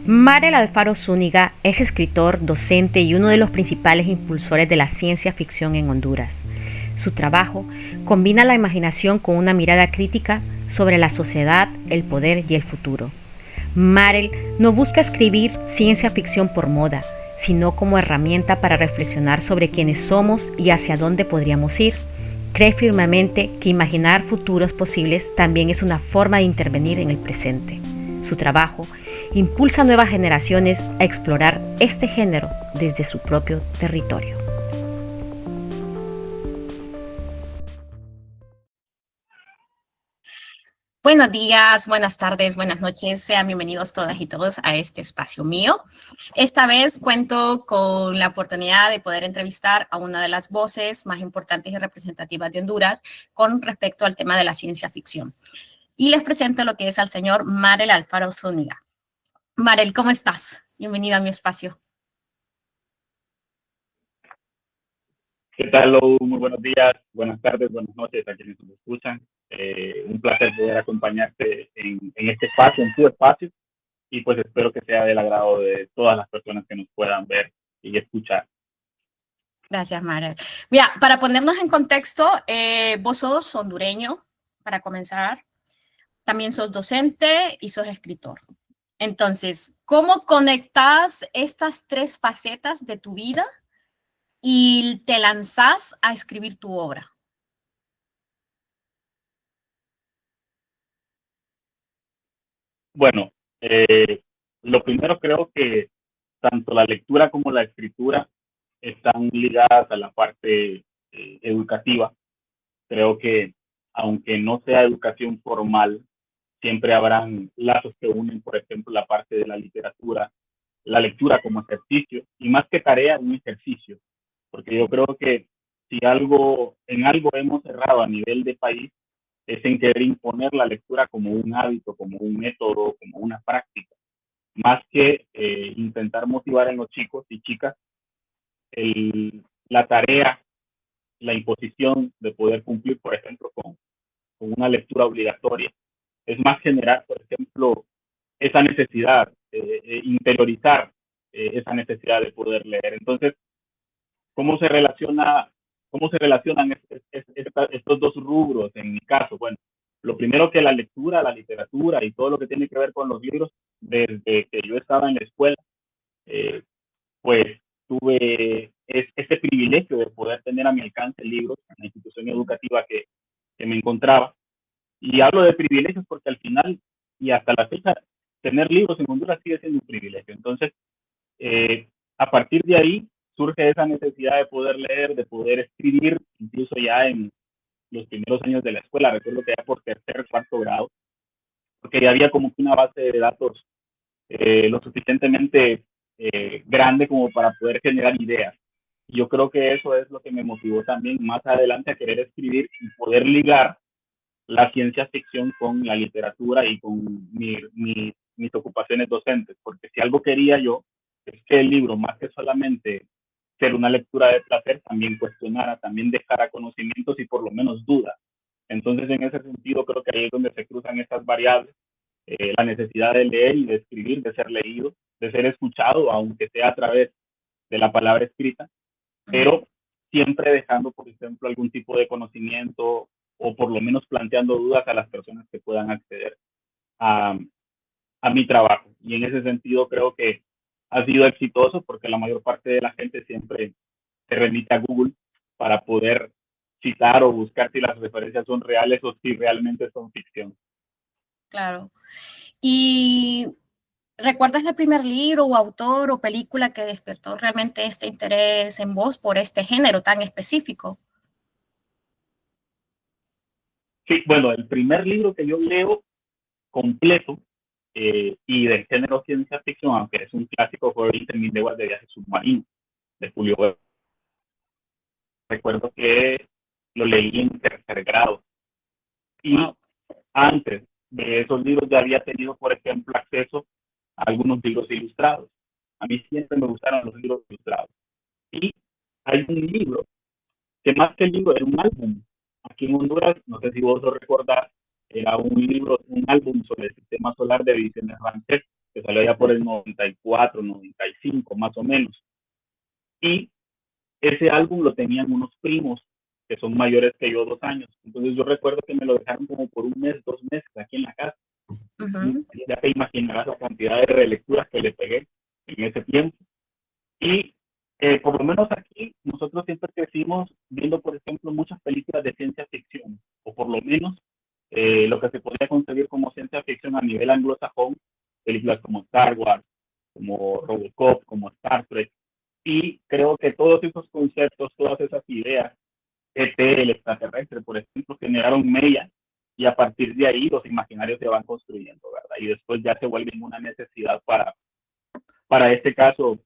Marel Alfaro Zúñiga es escritor, docente y uno de los principales impulsores de la ciencia ficción en Honduras. Su trabajo combina la imaginación con una mirada crítica sobre la sociedad, el poder y el futuro. Marel no busca escribir ciencia ficción por moda, sino como herramienta para reflexionar sobre quiénes somos y hacia dónde podríamos ir. Cree firmemente que imaginar futuros posibles también es una forma de intervenir en el presente. Su trabajo impulsa a nuevas generaciones a explorar este género desde su propio territorio. Buenos días, buenas tardes, buenas noches. Sean bienvenidos todas y todos a este espacio mío. Esta vez cuento con la oportunidad de poder entrevistar a una de las voces más importantes y representativas de Honduras con respecto al tema de la ciencia ficción. Y les presento lo que es al señor Marel Alfaro Zúñiga. Marel, ¿cómo estás? Bienvenido a mi espacio. ¿Qué tal, Lou? Muy buenos días, buenas tardes, buenas noches a quienes nos escuchan. Un placer poder acompañarte en este espacio, en tu espacio, y pues espero que sea del agrado de todas las personas que nos puedan ver y escuchar. Gracias, Marel. Mira, para ponernos en contexto, vos sos hondureño, para comenzar. También sos docente y sos escritor. Entonces, ¿cómo conectas estas tres facetas de tu vida y te lanzas a escribir tu obra? Bueno, lo primero creo que tanto la lectura como la escritura están ligadas a la parte educativa. Creo que aunque no sea educación formal, siempre habrán lazos que unen, por ejemplo, la parte de la literatura, la lectura como ejercicio, y más que tarea, un ejercicio, porque yo creo que si en algo hemos errado a nivel de país, es en querer imponer la lectura como un hábito, como un método, como una práctica, más que intentar motivar en los chicos y chicas la tarea, la imposición de poder cumplir, por ejemplo, con una lectura obligatoria. Es más generar, por ejemplo, esa necesidad, interiorizar esa necesidad de poder leer. Entonces, ¿cómo se relaciona, cómo se relacionan estos dos rubros en mi caso? Bueno, lo primero que la lectura, la literatura y todo lo que tiene que ver con los libros, desde que yo estaba en la escuela, eh, pues tuve este privilegio de poder tener a mi alcance libros en la institución educativa que me encontraba. Y hablo de privilegios porque al final y hasta la fecha, tener libros en Honduras sigue siendo un privilegio. Entonces, eh, a partir de ahí surge esa necesidad de poder leer, de poder escribir, incluso ya en los primeros años de la escuela, recuerdo que ya por tercer, cuarto grado, porque ya había como que una base de datos lo suficientemente grande como para poder generar ideas. Yo creo que eso es lo que me motivó también más adelante a querer escribir y poder ligar la ciencia ficción con la literatura y con mis ocupaciones docentes, porque si algo quería yo es que el libro, más que solamente ser una lectura de placer, también cuestionara, también dejara conocimientos y por lo menos dudas. Entonces, en ese sentido, creo que ahí es donde se cruzan estas variables, la necesidad de leer y de escribir, de ser leído, de ser escuchado, aunque sea a través de la palabra escrita, pero siempre dejando, por ejemplo, algún tipo de conocimiento o por lo menos planteando dudas a las personas que puedan acceder a, a mi trabajo. Y en ese sentido creo que ha sido exitoso porque la mayor parte de la gente siempre se remite a Google para poder citar o buscar si las referencias son reales o si realmente son ficción. Claro. ¿Y recuerdas el primer libro o autor o película que despertó realmente este interés en vos por este género tan específico? Sí, bueno, el primer libro que yo leo completo y del género ciencia ficción, aunque es un clásico, fue 20.000 leguas de viaje submarino, de Julio Verne. Recuerdo que lo leí en tercer grado y Wow. antes de esos libros ya había tenido, por ejemplo, acceso a algunos libros ilustrados. A mí siempre me gustaron los libros ilustrados. Y hay un libro que más que el libro era un álbum. Aquí en Honduras, no sé si vos lo recordás, era un libro, un álbum sobre el sistema solar de Ediciones Ranchés. que salió ya por el 94, 95 más o menos. Y ese álbum lo tenían unos primos que son mayores que yo 2 años. Entonces yo recuerdo que me lo dejaron como por un mes, 2 meses aquí en la casa. Ya te imaginarás la cantidad de relecturas que le pegué en ese tiempo. Y por lo menos aquí nosotros siempre crecimos viendo, por ejemplo, muchas películas de ciencia ficción, o por lo menos lo que se podría concebir como ciencia ficción a nivel anglosajón, películas como Star Wars, como Robocop, como Star Trek. Y creo que todos esos conceptos, todas esas ideas, ET, el extraterrestre, por ejemplo, generaron mella, y a partir de ahí los imaginarios se van construyendo, ¿verdad? Y después ya se vuelven una necesidad para este caso,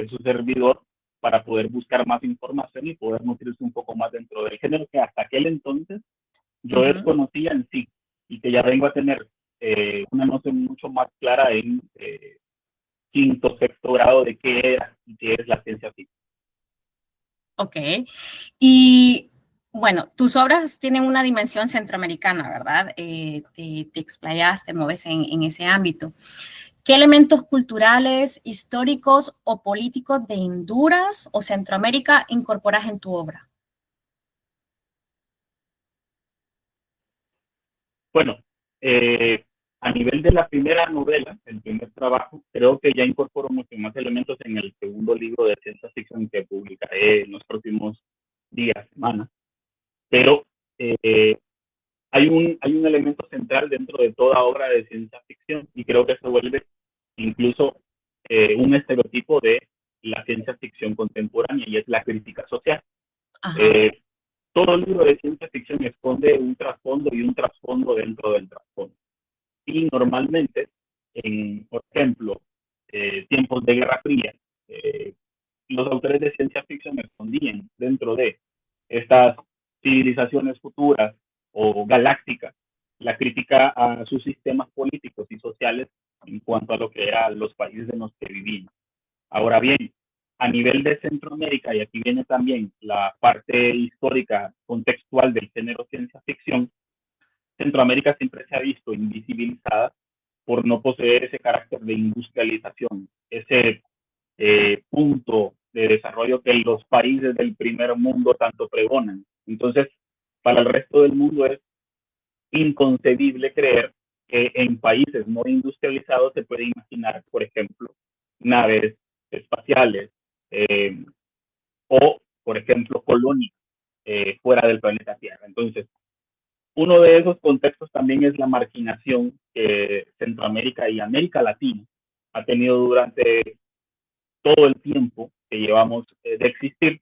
su servidor, para poder buscar más información y poder nutrirse un poco más dentro del género que hasta aquel entonces yo desconocía en sí, y que ya vengo a tener una noción mucho más clara en quinto, sexto grado de qué era y qué es la ciencia ficción. Ok. Y bueno, tus obras tienen una dimensión centroamericana, ¿verdad? Te explayas, te mueves en ese ámbito. ¿Qué elementos culturales, históricos o políticos de Honduras o Centroamérica incorporas en tu obra? Bueno, a nivel de la primera novela, el primer trabajo, creo que ya incorporo muchos más elementos en el segundo libro de ciencia ficción que publicaré en los próximos días, semanas. Pero hay un elemento central dentro de toda obra de ciencia ficción, y creo que se vuelve incluso un estereotipo de la ciencia ficción contemporánea, y es la crítica social. Todo libro de ciencia ficción esconde un trasfondo y un trasfondo dentro del trasfondo. Y normalmente, por ejemplo, tiempos de Guerra Fría, los autores de ciencia ficción escondían dentro de estas civilizaciones futuras o galácticas la crítica a sus sistemas políticos y sociales en cuanto a lo que eran los países en los que vivimos. Ahora bien, a nivel de Centroamérica, y aquí viene también la parte histórica contextual del género ciencia ficción, Centroamérica siempre se ha visto invisibilizada por no poseer ese carácter de industrialización, ese punto de desarrollo que los países del primer mundo tanto pregonan. Entonces, para el resto del mundo es inconcebible creer que en países no industrializados se puede imaginar, por ejemplo, naves espaciales o, por ejemplo, colonias fuera del planeta Tierra. Entonces, uno de esos contextos también es la marginación que Centroamérica y América Latina ha tenido durante todo el tiempo que llevamos de existir,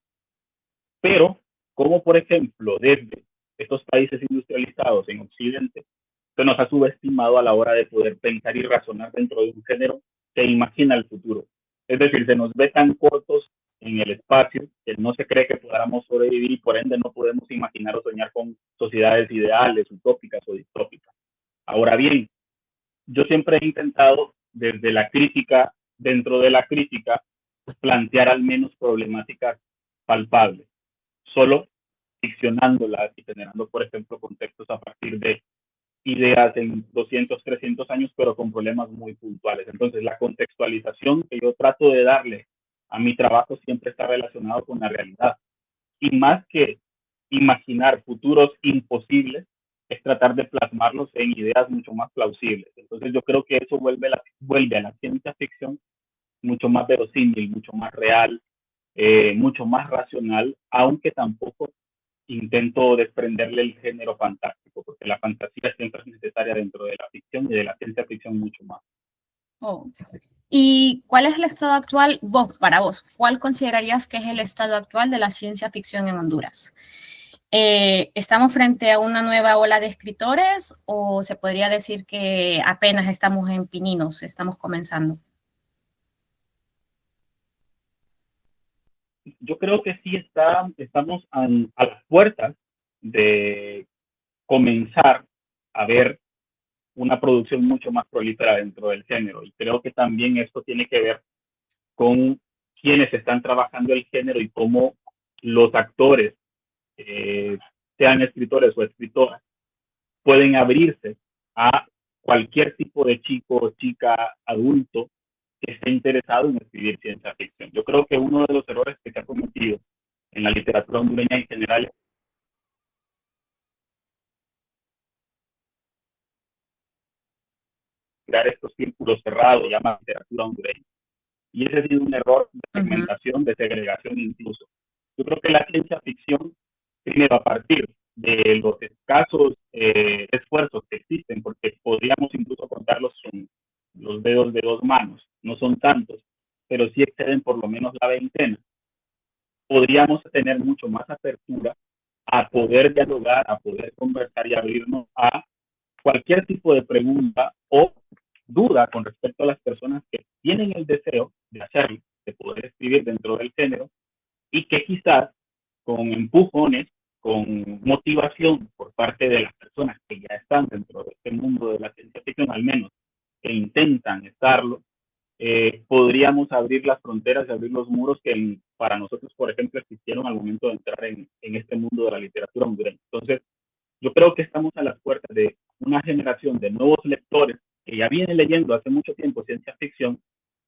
pero como por ejemplo desde estos países industrializados en Occidente se nos ha subestimado a la hora de poder pensar y razonar dentro de un género que imagina el futuro. Es decir, se nos ve tan cortos en el espacio que no se cree que podamos sobrevivir, y por ende no podemos imaginar o soñar con sociedades ideales, utópicas o distópicas. Ahora bien, yo siempre he intentado desde la crítica, dentro de la crítica, plantear al menos problemáticas palpables, solo ficcionándolas y generando, por ejemplo, contextos a partir de ideas en 200, 300 años, pero con problemas muy puntuales. Entonces, la contextualización que yo trato de darle a mi trabajo siempre está relacionado con la realidad. Y más que imaginar futuros imposibles, es tratar de plasmarlos en ideas mucho más plausibles. Entonces, yo creo que eso vuelve a la ciencia ficción mucho más verosímil, mucho más real, mucho más racional, aunque tampoco intento desprenderle el género fantástico, porque la fantasía siempre es necesaria dentro de la ficción y de la ciencia ficción mucho más. ¿Y cuál es el estado actual, para vos, cuál considerarías que es el estado actual de la ciencia ficción en Honduras? ¿Estamos frente a una nueva ola de escritores o se podría decir que apenas estamos en pininos, estamos comenzando? Yo creo que sí estamos a las puertas de comenzar a ver una producción mucho más prolífera dentro del género, y creo que también esto tiene que ver con quienes están trabajando el género y cómo los actores, sean escritores o escritoras, pueden abrirse a cualquier tipo de chico, chica, adulto que esté interesado en escribir ciencia ficción. Yo creo que uno de los errores que se ha cometido en la literatura hondureña en general es crear estos círculos cerrados, llama literatura hondureña. Y ese ha sido un error de segmentación, de segregación incluso. Yo creo que la ciencia ficción, primero, a partir de los escasos esfuerzos que existen, porque podríamos incluso contarlos con los dedos de dos manos, no son tantos, pero sí exceden por lo menos la veintena, podríamos tener mucho más apertura a poder dialogar, a poder conversar y abrirnos a cualquier tipo de pregunta o duda con respecto a las personas que tienen el deseo de hacerlo, de poder escribir dentro del género y que quizás con empujones, con motivación por parte de las personas que ya están dentro de este mundo de la ciencia ficción, al menos que intentan estarlo, podríamos abrir las fronteras y abrir los muros que para nosotros, por ejemplo, existieron al momento de entrar en este mundo de la literatura hondureña. Entonces, yo creo que estamos a las puertas de una generación de nuevos lectores que ya viene leyendo hace mucho tiempo ciencia ficción,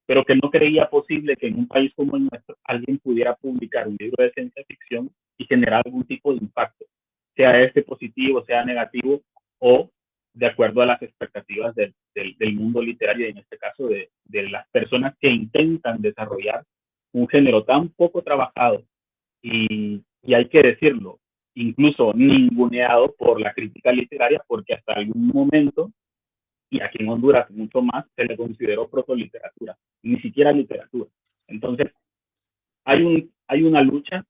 pero que no creía posible que en un país como el nuestro alguien pudiera publicar un libro de ciencia ficción y generar algún tipo de impacto, sea este positivo, sea negativo o de acuerdo a las expectativas del mundo literario y en este caso de las personas que intentan desarrollar un género tan poco trabajado y hay que decirlo, incluso ninguneado por la crítica literaria, porque hasta algún momento, y aquí en Honduras mucho más, se le consideró protoliteratura, ni siquiera literatura. Entonces, hay una lucha,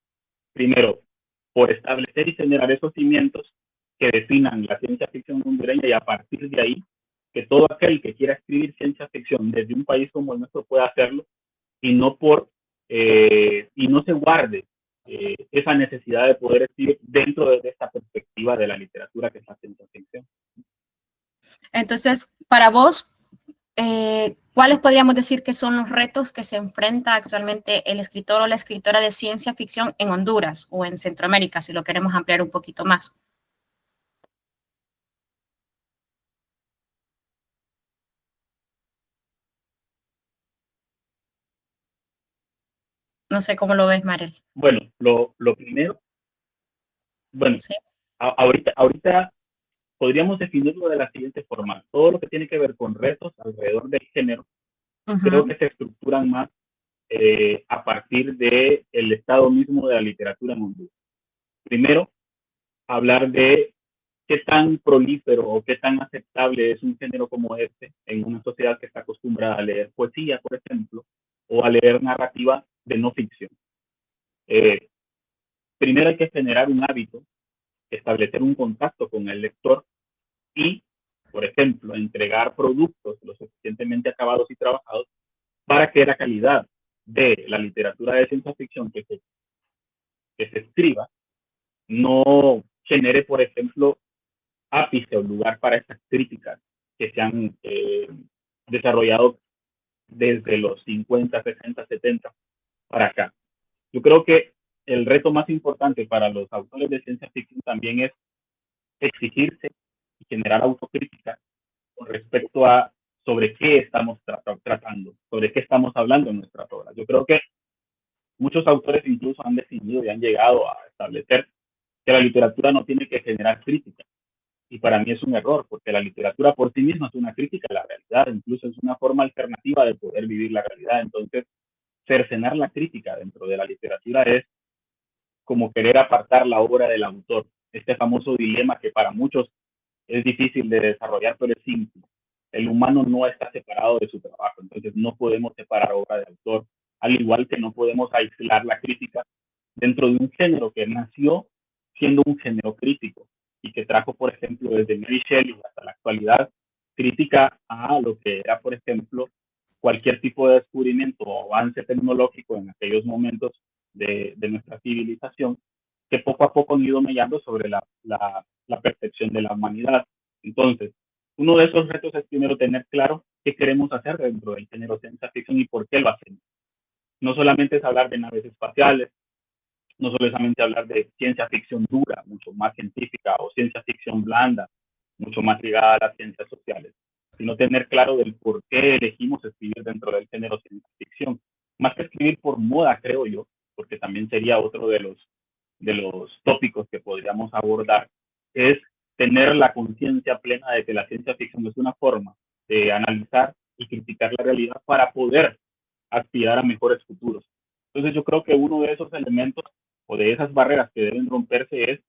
primero, por establecer y generar esos cimientos que definan la ciencia ficción hondureña y a partir de ahí, que todo aquel que quiera escribir ciencia ficción desde un país como el nuestro pueda hacerlo y no y no se guarde esa necesidad de poder escribir dentro de esta perspectiva de la literatura que es la ciencia ficción. Entonces, para vos, ¿cuáles podríamos decir que son los retos que se enfrenta actualmente el escritor o la escritora de ciencia ficción en Honduras o en Centroamérica, si lo queremos ampliar un poquito más? No sé cómo lo ves, Marel. Bueno, lo primero, bueno, Sí. ahorita podríamos definirlo de la siguiente forma. Todo lo que tiene que ver con retos alrededor del género, creo que se estructuran más a partir del estado mismo de la literatura en Honduras. Primero, hablar de qué tan prolífero o qué tan aceptable es un género como este en una sociedad que está acostumbrada a leer poesía, por ejemplo, o a leer narrativa de no ficción. Eh, Primero hay que generar un hábito, establecer un contacto con el lector y, por ejemplo, entregar productos lo suficientemente acabados y trabajados para que la calidad de la literatura de ciencia ficción que se escriba no genere, por ejemplo, ápice o lugar para estas críticas que se han desarrollado desde los 50, 60, 70 para acá. Yo creo que el reto más importante para los autores de ciencia ficción también es exigirse y generar autocrítica con respecto a sobre qué estamos tratando, sobre qué estamos hablando en nuestras obras. Yo creo que muchos autores incluso han definido y han llegado a establecer que la literatura no tiene que generar crítica. Y para mí es un error, porque la literatura por sí misma es una crítica a la realidad, incluso es una forma alternativa de poder vivir la realidad. Entonces, cercenar la crítica dentro de la literatura es como querer apartar la obra del autor. Este famoso dilema que para muchos es difícil de desarrollar, pero es simple. El humano no está separado de su trabajo, entonces no podemos separar obra de autor, al igual que no podemos aislar la crítica dentro de un género que nació siendo un género crítico y que trajo, por ejemplo, desde Mary Shelley hasta la actualidad, crítica a lo que era, por ejemplo, cualquier tipo de descubrimiento o avance tecnológico en aquellos momentos de nuestra civilización, que poco a poco han ido mellando sobre la percepción de la humanidad. Entonces, uno de esos retos es primero tener claro qué queremos hacer dentro del género ciencia ficción y por qué lo hacemos. No solamente es hablar de naves espaciales, no solamente hablar de ciencia ficción dura, mucho más científica, o ciencia ficción blanda, mucho más ligada a las ciencias sociales, sino tener claro del por qué elegimos escribir dentro del género ciencia ficción. Más que escribir por moda, creo yo, porque también sería otro de los tópicos que podríamos abordar, es tener la conciencia plena de que la ciencia ficción es una forma de analizar y criticar la realidad para poder aspirar a mejores futuros. Entonces yo creo que uno de esos elementos o de esas barreras que deben romperse es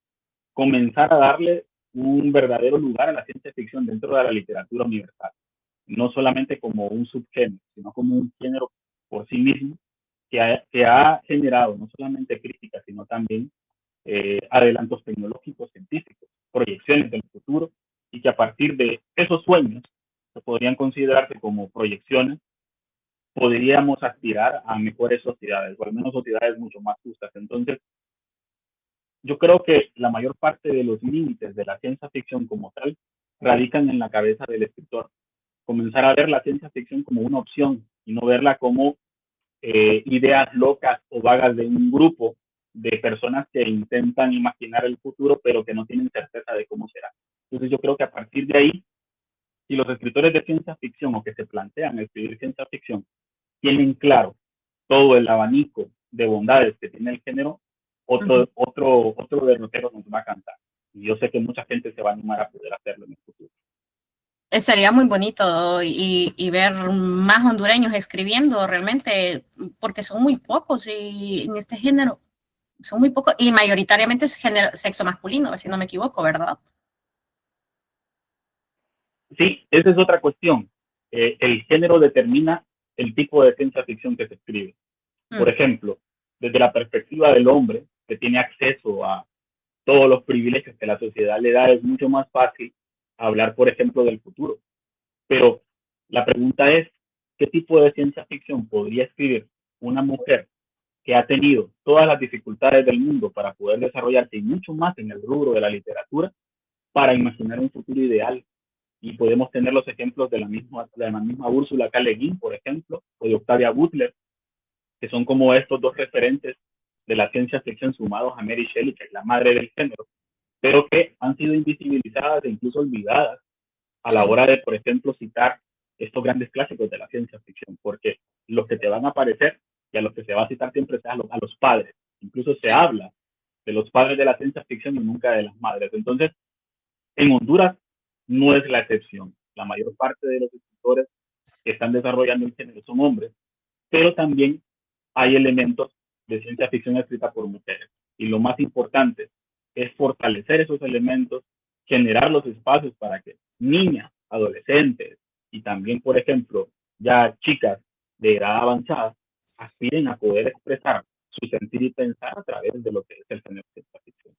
comenzar a darle un verdadero lugar a la ciencia ficción dentro de la literatura universal, no solamente como un subgénero, sino como un género por sí mismo que ha generado no solamente críticas, sino también adelantos tecnológicos, científicos, proyecciones del futuro, y que a partir de esos sueños, que podrían considerarse como proyecciones, podríamos aspirar a mejores sociedades, o al menos sociedades mucho más justas. Entonces, yo creo que la mayor parte de los límites de la ciencia ficción como tal radican en la cabeza del escritor. Comenzar a ver la ciencia ficción como una opción y no verla como ideas locas o vagas de un grupo de personas que intentan imaginar el futuro, pero que no tienen certeza de cómo será. Entonces yo creo que a partir de ahí, si los escritores de ciencia ficción o que se plantean escribir ciencia ficción tienen claro todo el abanico de bondades que tiene el género, Ujú. otro derrotero nos va a cantar. Y yo sé que mucha gente se va a animar a poder hacerlo en el futuro. Sería muy bonito y ver más hondureños escribiendo realmente, porque son muy pocos y en este género son muy pocos y mayoritariamente es género, sexo masculino, si no me equivoco, ¿verdad? Sí, esa es otra cuestión. El género determina el tipo de ciencia ficción que se escribe. Por Mm. ejemplo, desde la perspectiva del hombre, que tiene acceso a todos los privilegios que la sociedad le da, es mucho más fácil hablar, por ejemplo, del futuro. Pero la pregunta es, ¿qué tipo de ciencia ficción podría escribir una mujer que ha tenido todas las dificultades del mundo para poder desarrollarse y mucho más en el rubro de la literatura para imaginar un futuro ideal? Y podemos tener los ejemplos de la misma Úrsula K. Le Guin, por ejemplo, o de Octavia Butler, que son como estos dos referentes de la ciencia ficción sumados a Mary Shelley, que es la madre del género, pero que han sido invisibilizadas e incluso olvidadas a la Sí. hora de, por ejemplo, citar estos grandes clásicos de la ciencia ficción, porque los que te van a aparecer y a los que se va a citar siempre es a los padres. Incluso se Sí. habla de los padres de la ciencia ficción y nunca de las madres. Entonces, en Honduras no es la excepción. La mayor parte de los escritores que están desarrollando el género son hombres, pero también hay elementos de ciencia ficción escrita por mujeres. Y lo más importante es fortalecer esos elementos, generar los espacios para que niñas, adolescentes y también, por ejemplo, ya chicas de edad avanzada aspiren a poder expresar su sentir y pensar a través de lo que es el género de ciencia ficción.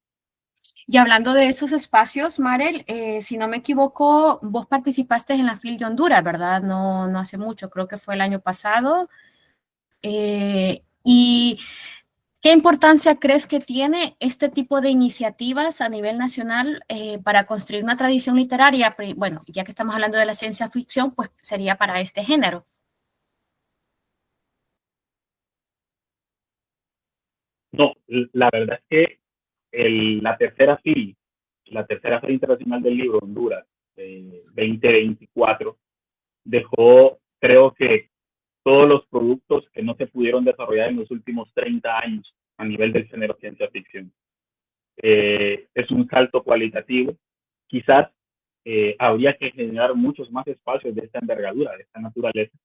Y hablando de esos espacios, Marel, si no me equivoco, vos participaste en la FIL de Honduras, ¿verdad? No, no hace mucho, creo que fue el año pasado. ¿Y qué importancia crees que tiene este tipo de iniciativas a nivel nacional para construir una tradición literaria? Bueno, ya que estamos hablando de la ciencia ficción, pues sería para este género. No, la verdad es que la tercera FIL, la tercera Feria Internacional del Libro Honduras 2024, dejó, creo que, todos los productos que no se pudieron desarrollar en los últimos 30 años a nivel del género ciencia ficción. Es un salto cualitativo. Quizás habría que generar muchos más espacios de esta envergadura, de esta naturaleza,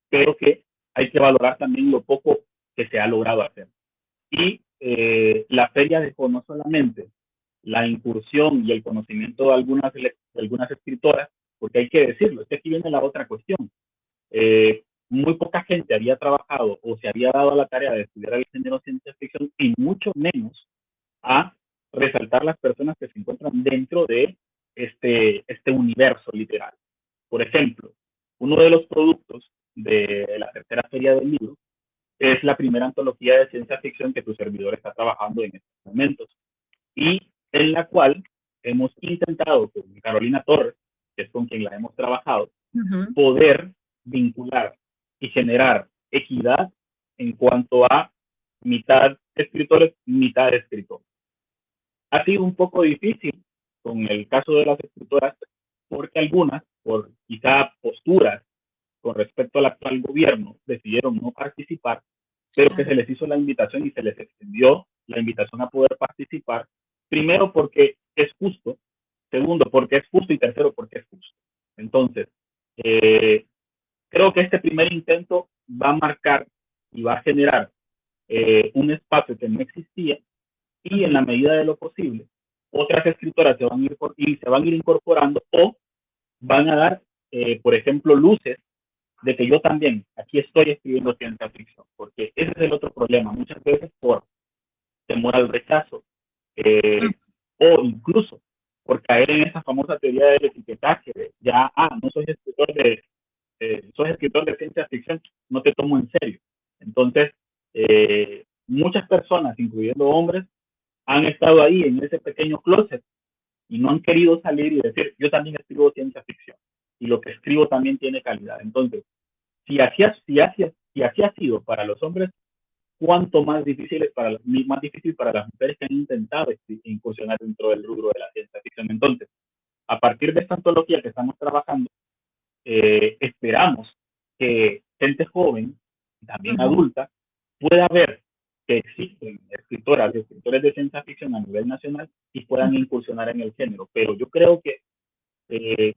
pero que hay que valorar también lo poco que se ha logrado hacer. Y la feria dejó no solamente la incursión y el conocimiento de algunas escritoras, porque hay que decirlo, es que aquí viene la otra cuestión. Muy poca gente había trabajado o se había dado a la tarea de estudiar el género ciencia ficción y mucho menos a resaltar las personas que se encuentran dentro de este universo literal. Por ejemplo, uno de los productos de la tercera feria del libro es la primera antología de ciencia ficción que tu servidor está trabajando en estos momentos y en la cual hemos intentado con Carolina Torres, que es con quien la hemos trabajado, Ujú. poder vincular y generar equidad en cuanto a mitad escritores, mitad escritores. Ha sido un poco difícil con el caso de las escritoras porque algunas, por quizá posturas con respecto al actual gobierno decidieron no participar, pero que se les hizo la invitación y se les extendió la invitación a poder participar, primero porque es justo, segundo porque es justo y tercero porque es justo. Entonces, creo que este primer intento va a marcar y va a generar un espacio que no existía y en la medida de lo posible, otras escritoras se van a ir incorporando o van a dar, por ejemplo, luces de que yo también aquí estoy escribiendo ciencia ficción, porque ese es el otro problema, muchas veces por temor al rechazo eh, o incluso por caer en esa famosa teoría del etiquetaje de ya, no soy escritor de ciencia ficción, no te tomo en serio. Entonces, muchas personas, incluyendo hombres, han estado ahí en ese pequeño closet y no han querido salir y decir, yo también escribo ciencia ficción y lo que escribo también tiene calidad. Entonces, si así ha sido para los hombres, cuánto más difícil para las mujeres que han intentado incursionar dentro del rubro de la ciencia ficción. Entonces, a partir de esta antología que estamos trabajando, esperamos que gente joven, también adulta, pueda ver que existen escritoras y escritores de ciencia ficción a nivel nacional y puedan incursionar en el género. Pero yo creo que eh,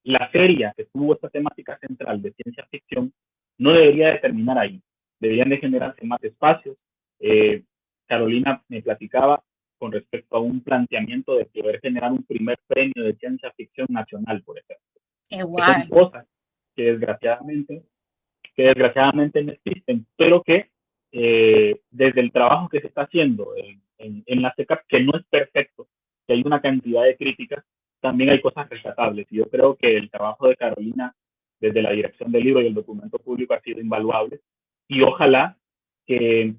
la feria que tuvo esta temática central de ciencia ficción no debería de terminar ahí. Deberían de generarse más espacios. Carolina me platicaba con respecto a un planteamiento de poder generar un primer premio de ciencia ficción nacional, por ejemplo. Que son cosas que desgraciadamente no existen, pero que desde el trabajo que se está haciendo en la CECAP, que no es perfecto, que hay una cantidad de críticas, también hay cosas rescatables. Y yo creo que el trabajo de Carolina desde la dirección del libro y el documento público ha sido invaluable. Y ojalá que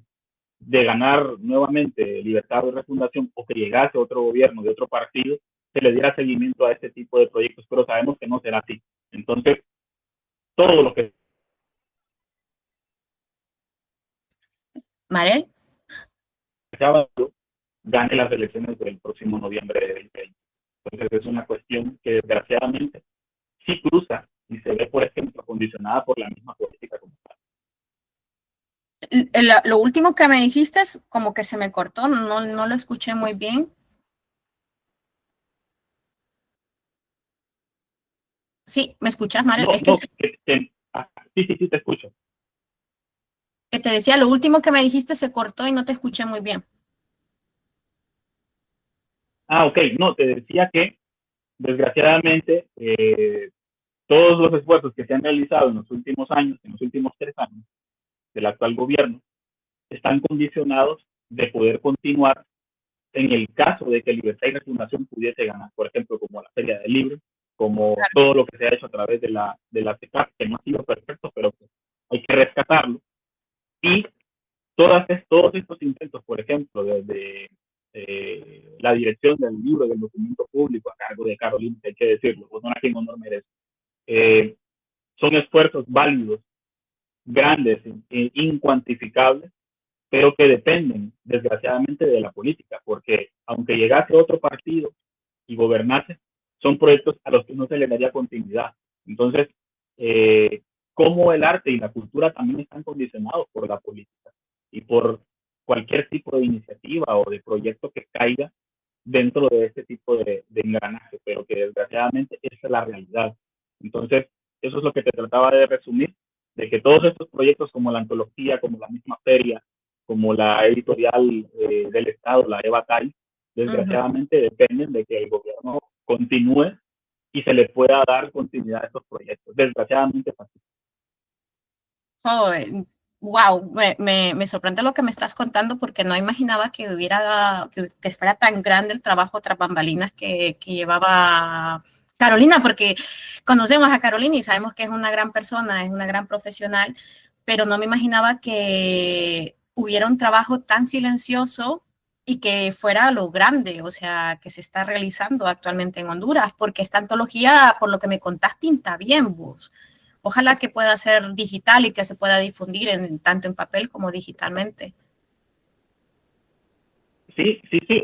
de ganar nuevamente Libertad de Refundación o que llegase otro gobierno de otro partido, se le diera seguimiento a este tipo de proyectos, pero sabemos que no será así. Entonces, todo lo que Marel. gane las elecciones del próximo noviembre de 2020. Entonces es una cuestión que desgraciadamente sí cruza y se ve, por ejemplo, condicionada por la misma política como tal. Lo último que me dijiste es como que se me cortó, no lo escuché muy bien. Sí, ¿me escuchas, Marel? Es que, sí, te escucho. que te decía, lo último que me dijiste se cortó y no te escuché muy bien. Ok, no, te decía que desgraciadamente todos los esfuerzos que se han realizado en los últimos años, en los últimos 3 años del actual gobierno, están condicionados de poder continuar en el caso de que Libertad y Refundación pudiese ganar, por ejemplo, como la Feria del Libro, como todo lo que se ha hecho a través de la CECAP, que no ha sido perfecto, pero que hay que rescatarlo. Y todos estos intentos, por ejemplo, desde la dirección del libro y del documento público a cargo de Carolina, hay que decirlo, honor a quien honor merece, son esfuerzos válidos, grandes, incuantificables, pero que dependen, desgraciadamente, de la política, porque aunque llegase otro partido y gobernase, son proyectos a los que no se le daría continuidad. Entonces, cómo el arte y la cultura también están condicionados por la política y por cualquier tipo de iniciativa o de proyecto que caiga dentro de este tipo de engranaje, pero que desgraciadamente esa es la realidad. Entonces, eso es lo que te trataba de resumir, de que todos estos proyectos como la antología, como la misma feria, como la editorial del Estado, la Eva Tai, desgraciadamente dependen de que el gobierno continúe y se le pueda dar continuidad a estos proyectos. Desgraciadamente, así. Wow, me sorprende lo que me estás contando porque no imaginaba que que fuera tan grande el trabajo tras bambalinas que llevaba Carolina, porque conocemos a Carolina y sabemos que es una gran persona, es una gran profesional, pero no me imaginaba que hubiera un trabajo tan silencioso y que fuera lo grande, o sea, que se está realizando actualmente en Honduras, porque esta antología, por lo que me contás, pinta bien vos. Ojalá que pueda ser digital y que se pueda difundir tanto en papel como digitalmente. Sí, sí, sí.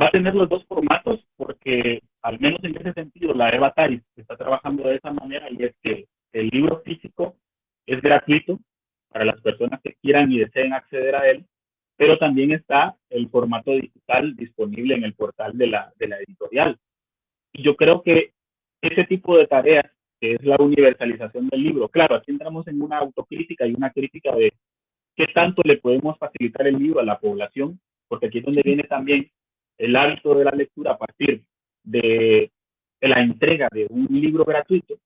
Va a tener los dos formatos porque al menos en ese sentido, la Eva Taris está trabajando de esa manera, y es que el libro físico es gratuito para las personas que quieran y deseen acceder a él, pero también está el formato digital disponible en el portal de la editorial. Y yo creo que ese tipo de tareas, que es la universalización del libro, claro, aquí entramos en una autocrítica y una crítica de qué tanto le podemos facilitar el libro a la población, porque aquí es donde Sí. viene también el hábito de la lectura a partir de la entrega de un libro gratuito,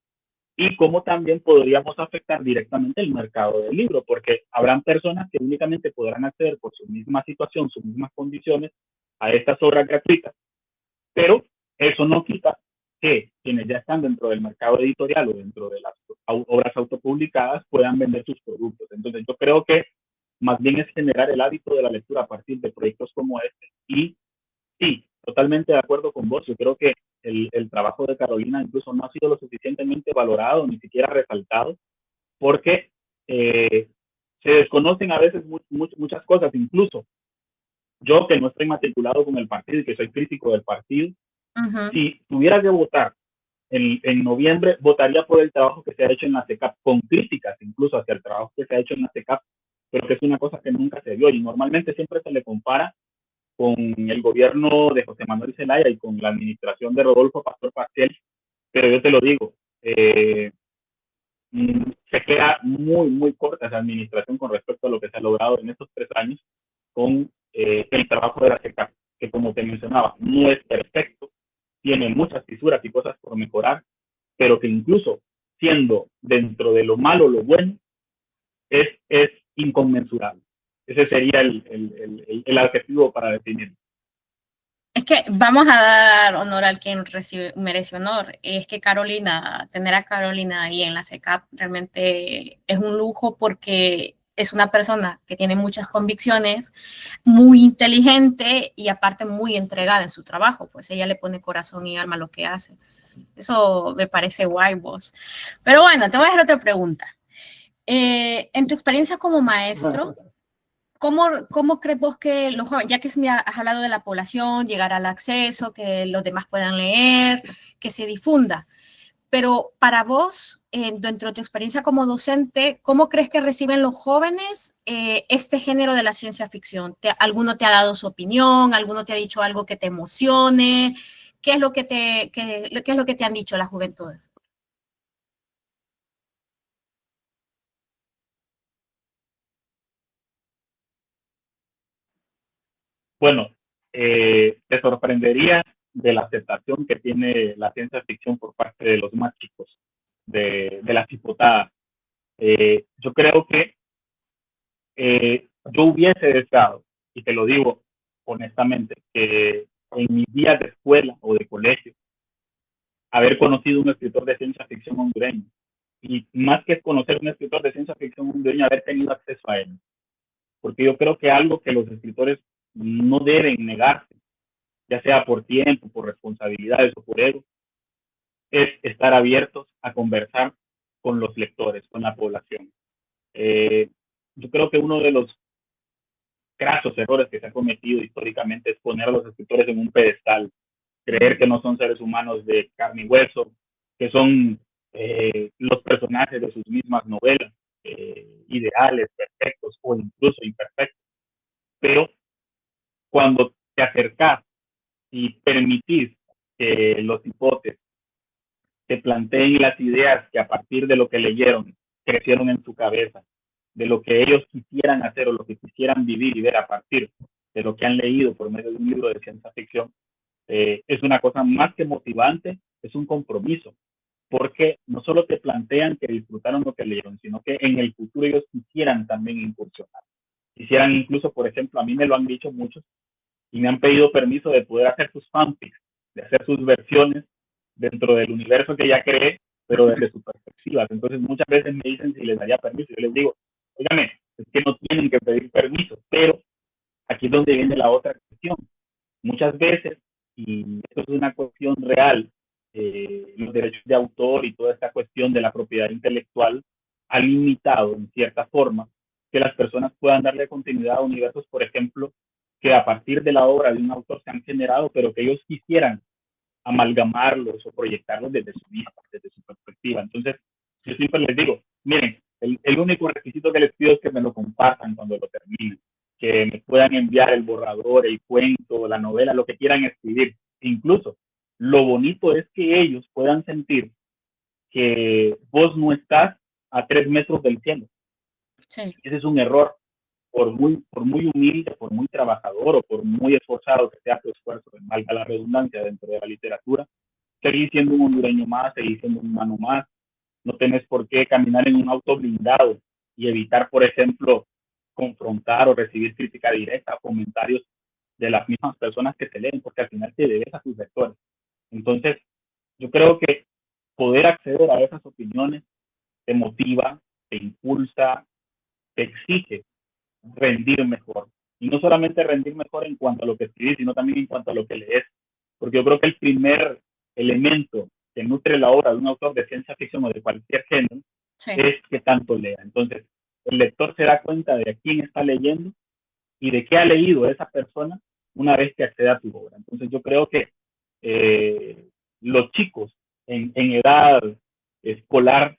y cómo también podríamos afectar directamente el mercado del libro, porque habrán personas que únicamente podrán acceder por su misma situación, sus mismas condiciones, a estas obras gratuitas, pero eso no quita que quienes ya están dentro del mercado editorial o dentro de las obras autopublicadas puedan vender sus productos. Entonces yo creo que más bien es generar el hábito de la lectura a partir de proyectos como este. Y sí, totalmente de acuerdo con vos. Yo creo que el trabajo de Carolina incluso no ha sido lo suficientemente valorado, ni siquiera resaltado, porque se desconocen a veces muchas cosas. Incluso yo, que no estoy matriculado con el partido y que soy crítico del partido, Ujú. si tuviera que votar en noviembre, votaría por el trabajo que se ha hecho en la CECAP, con críticas incluso hacia el trabajo que se ha hecho en la CECAP, pero que es una cosa que nunca se vio, y normalmente siempre se le compara con el gobierno de José Manuel Zelaya y con la administración de Rodolfo Pastor Pastel, pero yo te lo digo, se queda muy corta esa administración con respecto a lo que se ha logrado en estos 3 años con el trabajo de la CECAP, que como te mencionaba, no es perfecto, tiene muchas fisuras y cosas por mejorar, pero que incluso siendo dentro de lo malo lo bueno, es inconmensurable. Ese sería el adjetivo para definir. Es que vamos a dar honor al quien recibe, merece honor. Es que Carolina, tener a Carolina ahí en la CECAP realmente es un lujo, porque es una persona que tiene muchas convicciones, muy inteligente y aparte muy entregada en su trabajo, pues ella le pone corazón y alma a lo que hace. Eso me parece guay, vos. Pero bueno, te voy a hacer otra pregunta. En tu experiencia como maestro, ¿cómo crees vos que los jóvenes, ya que me has hablado de la población, llegar al acceso, que los demás puedan leer, que se difunda, pero para vos, dentro de tu experiencia como docente, ¿cómo crees que reciben los jóvenes este género de la ciencia ficción? ¿Alguno te ha dado su opinión? ¿Alguno te ha dicho algo que te emocione? ¿Qué es lo que qué es lo que te han dicho las juventudes? Bueno, te sorprendería de la aceptación que tiene la ciencia ficción por parte de los más chicos, de las hipotadas. Yo creo que yo hubiese deseado, y te lo digo honestamente, que en mis días de escuela o de colegio, haber conocido un escritor de ciencia ficción hondureño, y más que conocer un escritor de ciencia ficción hondureño, haber tenido acceso a él. Porque yo creo que algo que los escritores no deben negarse, ya sea por tiempo, por responsabilidades o por ego, es estar abiertos a conversar con los lectores, con la población. Eh, yo creo que uno de los grasos errores que se ha cometido históricamente es poner a los escritores en un pedestal, creer que no son seres humanos de carne y hueso, que son los personajes de sus mismas novelas, ideales, perfectos o incluso imperfectos. Pero cuando te acercas y permitís que los hipotes te planteen las ideas que a partir de lo que leyeron crecieron en su cabeza, de lo que ellos quisieran hacer o lo que quisieran vivir y ver a partir de lo que han leído por medio de un libro de ciencia ficción, es una cosa más que motivante, es un compromiso, porque no solo te plantean que disfrutaron lo que leyeron, sino que en el futuro ellos quisieran también incursionar. Quisieran incluso, por ejemplo, a mí me lo han dicho muchos, y me han pedido permiso de poder hacer sus fanfics, de hacer sus versiones dentro del universo que ya creé, pero desde sus perspectivas. Entonces muchas veces me dicen si les daría permiso. Yo les digo, óigame, es que no tienen que pedir permiso, pero aquí es donde viene la otra cuestión. Muchas veces, y esto es una cuestión real, los derechos de autor y toda esta cuestión de la propiedad intelectual ha limitado en cierta forma que las personas puedan darle continuidad a universos, por ejemplo, que a partir de la obra de un autor se han generado, pero que ellos quisieran amalgamarlos o proyectarlos desde su vista, desde su perspectiva. Entonces, yo siempre les digo, miren, el único requisito que les pido es que me lo compartan cuando lo terminen, que me puedan enviar el borrador, el cuento, la novela, lo que quieran escribir. Incluso, lo bonito es que ellos puedan sentir que vos no estás a 3 metros del cielo. Sí. Ese es un error. Por muy humilde, por muy trabajador o por muy esforzado que sea tu esfuerzo, valga la redundancia, dentro de la literatura, seguís siendo un hondureño más, seguís siendo un humano más. No tenés por qué caminar en un auto blindado y evitar, por ejemplo, confrontar o recibir crítica directa, comentarios de las mismas personas que te leen, porque al final te debes a tus lectores. Entonces, yo creo que poder acceder a esas opiniones te motiva, te impulsa, te exige rendir mejor. Y no solamente rendir mejor en cuanto a lo que escribís, sino también en cuanto a lo que lees. Porque yo creo que el primer elemento que nutre la obra de un autor de ciencia ficción o de cualquier género Sí. es que tanto lea. Entonces, el lector se da cuenta de a quién está leyendo y de qué ha leído esa persona una vez que accede a tu obra. Entonces, yo creo que los chicos en edad escolar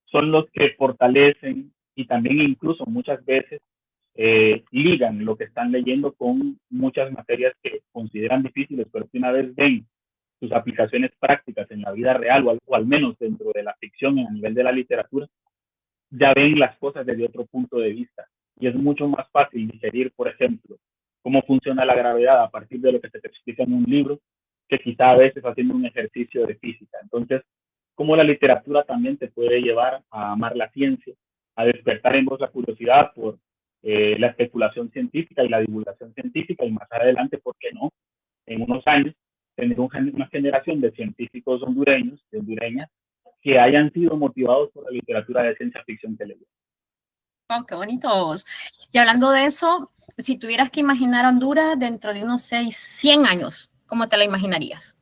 son los que fortalecen y también incluso muchas veces ligan lo que están leyendo con muchas materias que consideran difíciles, pero que una vez ven sus aplicaciones prácticas en la vida real o al menos dentro de la ficción a nivel de la literatura, ya ven las cosas desde otro punto de vista. Y es mucho más fácil digerir, por ejemplo, cómo funciona la gravedad a partir de lo que se te explica en un libro, que quizá a veces haciendo un ejercicio de física. Entonces, cómo la literatura también te puede llevar a amar la ciencia, a despertar en vos la curiosidad por la especulación científica y la divulgación científica, y más adelante, ¿por qué no? En unos años, tener una generación de científicos hondureños, de hondureñas, que hayan sido motivados por la literatura de ciencia ficción que leyeron. Wow, qué bonitos. Y hablando de eso, si tuvieras que imaginar a Honduras dentro de unos 100 años, ¿cómo te la imaginarías?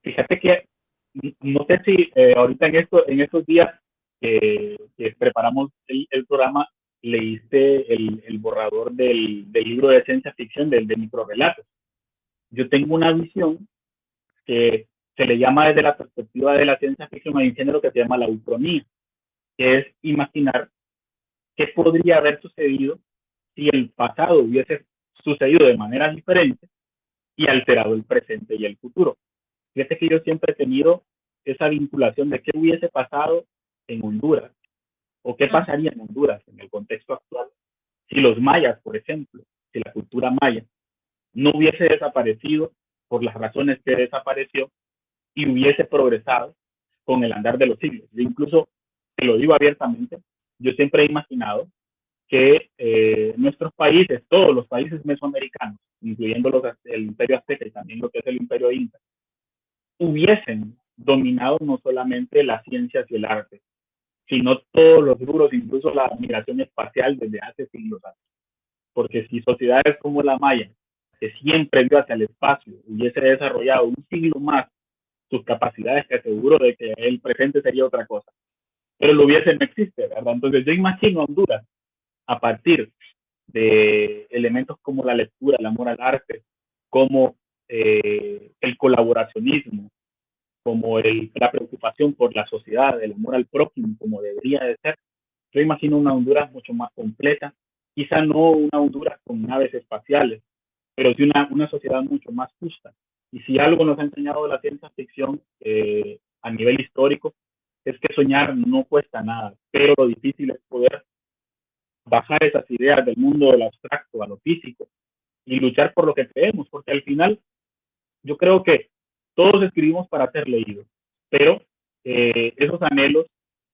Fíjate que no sé si ahorita en estos días que preparamos el programa, leíste el borrador del libro de ciencia ficción, del de microrelatos. Yo tengo una visión que se le llama desde la perspectiva de la ciencia ficción, hay un género que se llama la ucronía, que es imaginar qué podría haber sucedido si el pasado hubiese sucedido de manera diferente y alterado el presente y el futuro. Fíjate que yo siempre he tenido esa vinculación de qué hubiese pasado en Honduras o qué pasaría en Honduras en el contexto actual si los mayas, por ejemplo, si la cultura maya no hubiese desaparecido por las razones que desapareció y hubiese progresado con el andar de los siglos. Yo incluso, te lo digo abiertamente, yo siempre he imaginado que nuestros países, todos los países mesoamericanos, incluyendo el imperio azteca y también lo que es el imperio inca, hubiesen dominado no solamente las ciencias y el arte, sino todos los rubros, incluso la migración espacial desde hace siglos atrás. Porque si sociedades como la maya, que siempre vio hacia el espacio, hubiese desarrollado un siglo más sus capacidades, te aseguro de que el presente sería otra cosa. Pero lo hubiese no existe, ¿verdad? Entonces yo imagino Honduras a partir de elementos como la lectura, el amor al arte, como el colaboracionismo, como la preocupación por la sociedad, el amor al prójimo, como debería de ser. Yo imagino una Honduras mucho más completa, quizá no una Honduras con naves espaciales, pero sí una sociedad mucho más justa. Y si algo nos ha enseñado la ciencia ficción a nivel histórico, es que soñar no cuesta nada, pero lo difícil es poder bajar esas ideas del mundo del abstracto a lo físico y luchar por lo que creemos, porque al final yo creo que todos escribimos para ser leídos, pero esos anhelos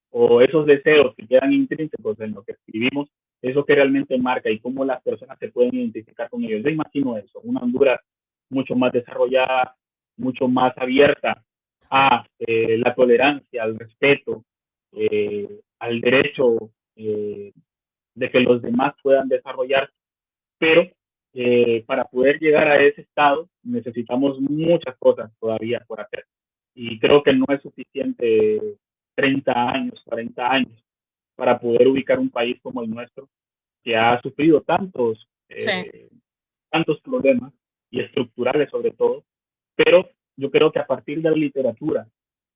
o esos deseos que quedan intrínsecos en lo que escribimos, eso que realmente marca y cómo las personas se pueden identificar con ellos. Yo imagino eso, una Honduras mucho más desarrollada, mucho más abierta a la tolerancia, al respeto, al derecho de que los demás puedan desarrollar, pero para poder llegar a ese estado necesitamos muchas cosas todavía por hacer. Y creo que no es suficiente 30 años, 40 años para poder ubicar un país como el nuestro, que ha sufrido tantos Sí. tantos problemas y estructurales sobre todo, pero yo creo que a partir de la literatura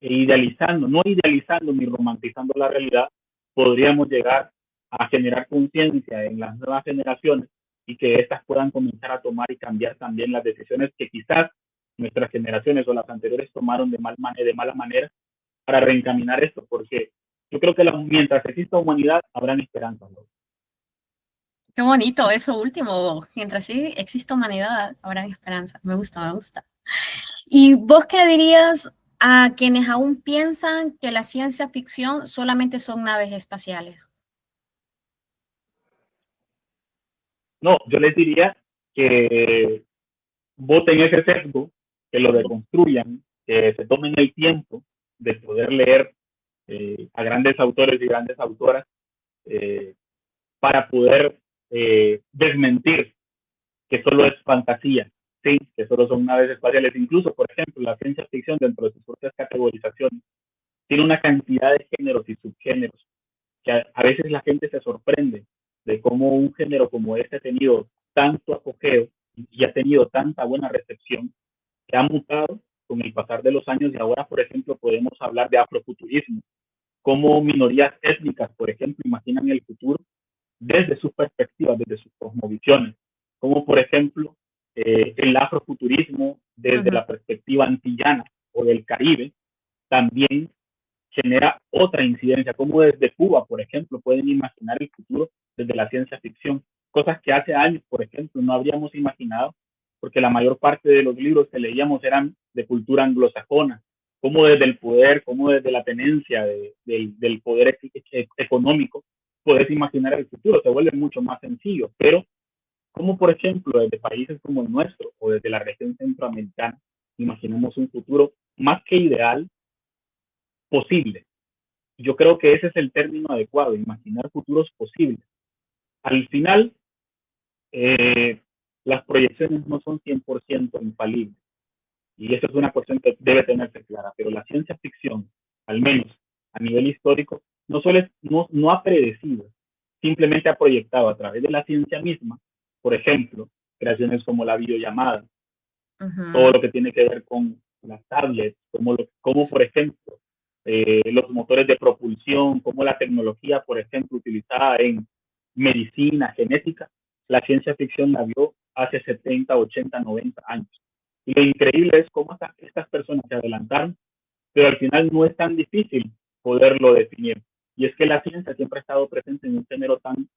e idealizando, no idealizando ni romantizando la realidad, podríamos llegar a generar conciencia en las nuevas generaciones y que éstas puedan comenzar a tomar y cambiar también las decisiones que quizás nuestras generaciones o las anteriores tomaron de mala manera para reencaminar esto, porque yo creo que mientras exista humanidad, habrán esperanzas, ¿no? Qué bonito eso último. Mientras sí exista humanidad, habrá esperanza. Me gusta, me gusta. ¿Y vos qué dirías a quienes aún piensan que la ciencia ficción solamente son naves espaciales? No, yo les diría que voten ese sesgo, que lo deconstruyan, que se tomen el tiempo de poder leer a grandes autores y grandes autoras eh, para poder desmentir que solo es fantasía, sí, que solo son naves espaciales. Incluso, por ejemplo, la ciencia ficción dentro de sus propias categorizaciones tiene una cantidad de géneros y subgéneros que a veces la gente se sorprende de cómo un género como este ha tenido tanto apogeo y ha tenido tanta buena recepción, que ha mutado con el pasar de los años y ahora, por ejemplo, podemos hablar de afrofuturismo, cómo minorías étnicas, por ejemplo, imaginan el futuro desde sus perspectivas, desde sus cosmovisiones, como por ejemplo el afrofuturismo desde Ujú. la perspectiva antillana o del Caribe, también genera otra incidencia, como desde Cuba, por ejemplo, pueden imaginar el futuro desde la ciencia ficción, cosas que hace años, por ejemplo, no habríamos imaginado, porque la mayor parte de los libros que leíamos eran de cultura anglosajona, como desde el poder, como desde la tenencia del poder económico, puedes imaginar el futuro, se vuelve mucho más sencillo, pero como por ejemplo desde países como el nuestro o desde la región centroamericana, imaginamos un futuro más que ideal, posible. Yo creo que ese es el término adecuado, imaginar futuros posibles. Al final, eh, las proyecciones no son 100% infalibles y eso es una cuestión que debe tenerse clara, pero la ciencia ficción, al menos a nivel histórico, no ha predecido, simplemente ha proyectado a través de la ciencia misma, por ejemplo, creaciones como la videollamada, todo Ujú. lo que tiene que ver con las tablets, como por ejemplo los motores de propulsión, como la tecnología, por ejemplo, utilizada en medicina, genética, la ciencia ficción la vio hace 70, 80, 90 años. Y lo increíble es cómo estas personas se adelantaron, pero al final no es tan difícil poderlo definir. Y es que la ciencia siempre ha estado presente en un género tan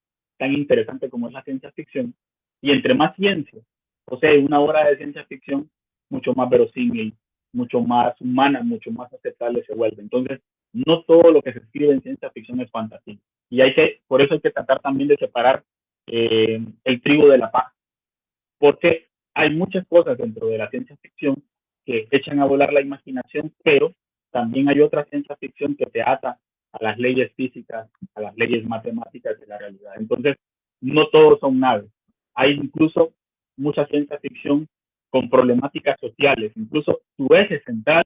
interesante como es la ciencia ficción. Y entre más ciencia, o sea, una obra de ciencia ficción, mucho más verosímil, mucho más humana, mucho más aceptable se vuelve. Entonces, no todo lo que se escribe en ciencia ficción es fantasía. Y por eso hay que tratar también de separar el trigo de la paja, porque hay muchas cosas dentro de la ciencia ficción que echan a volar la imaginación, pero también hay otra ciencia ficción que te ata a las leyes físicas, a las leyes matemáticas de la realidad. Entonces, no todos son naves. Hay incluso mucha ciencia ficción con problemáticas sociales. Incluso su eje central